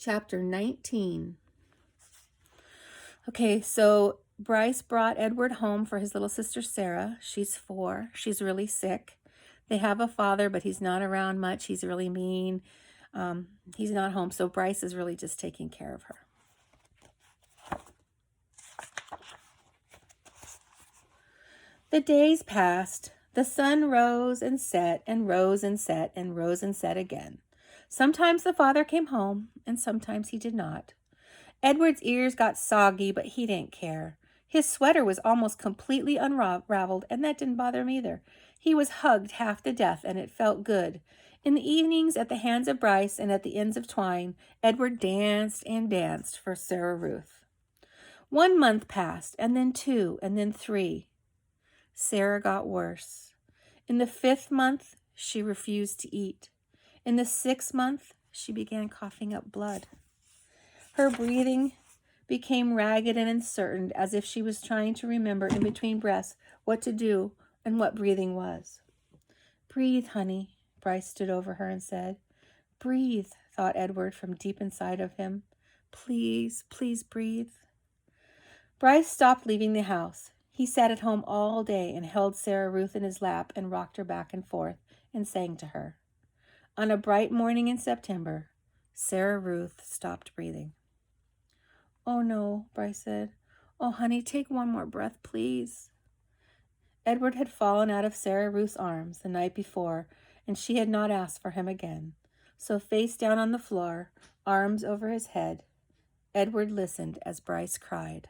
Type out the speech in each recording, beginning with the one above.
Chapter 19. Okay, so Bryce brought Edward home for his little sister Sarah. She's 4. She's really sick. They have a father, but he's not around much. He's really mean. He's not home, so Bryce is really just taking care of her. The days passed. The sun rose and set and rose and set and rose and set again. Sometimes the father came home, and sometimes he did not. Edward's ears got soggy, but he didn't care. His sweater was almost completely unraveled, and that didn't bother him either. He was hugged half to death, and it felt good. In the evenings, at the hands of Bryce and at the ends of twine, Edward danced and danced for Sarah Ruth. 1 month passed, and then 2, and then 3. Sarah got worse. In the 5th month, she refused to eat. In the 6th month, she began coughing up blood. Her breathing became ragged and uncertain, as if she was trying to remember in between breaths what to do and what breathing was. "Breathe, honey," Bryce stood over her and said. "Breathe," thought Edward from deep inside of him. "Please, please breathe." Bryce stopped leaving the house. He sat at home all day and held Sarah Ruth in his lap and rocked her back and forth and sang to her. On a bright morning in September, Sarah Ruth stopped breathing. "Oh no," Bryce said. "Oh, honey, take one more breath, please." Edward had fallen out of Sarah Ruth's arms the night before, and she had not asked for him again. So face down on the floor, arms over his head, Edward listened as Bryce cried.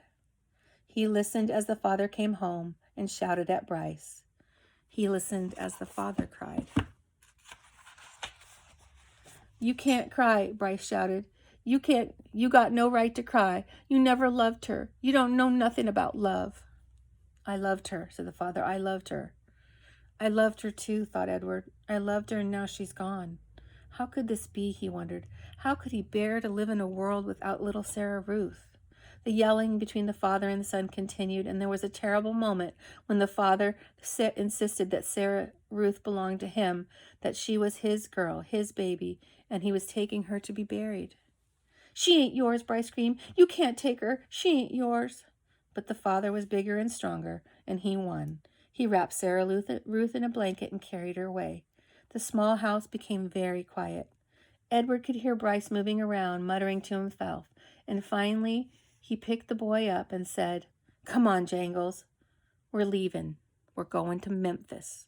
He listened as the father came home and shouted at Bryce. He listened as the father cried. "You can't cry," Bryce shouted. You got no right to cry. You never loved her. You don't know nothing about love." "I loved her," said the father. "I loved her." "I loved her too," thought Edward. "I loved her, and now she's gone." How could this be, he wondered. How could he bear to live in a world without little Sarah Ruth? The yelling between the father and the son continued, and there was a terrible moment when the father insisted that Sarah Ruth belonged to him, that she was his girl, his baby, and he was taking her to be buried. "She ain't yours," Bryce screamed. "You can't take her. She ain't yours." But the father was bigger and stronger, and he won. He wrapped Sarah Ruth in a blanket and carried her away. The small house became very quiet. Edward could hear Bryce moving around, muttering to himself, and finally he picked the boy up and said, "Come on, Jangles. We're leaving. We're going to Memphis."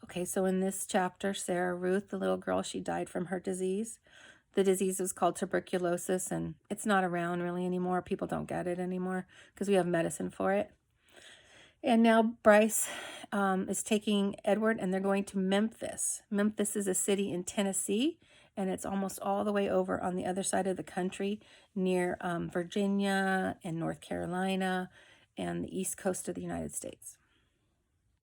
Okay, so in this chapter, Sarah Ruth, the little girl, she died from her disease. The disease was called tuberculosis, and it's not around really anymore. People don't get it anymore because we have medicine for it. And now Bryce is taking Edward, and they're going to Memphis. Memphis is a city in Tennessee, and it's almost all the way over on the other side of the country near Virginia and North Carolina and the east coast of the United States.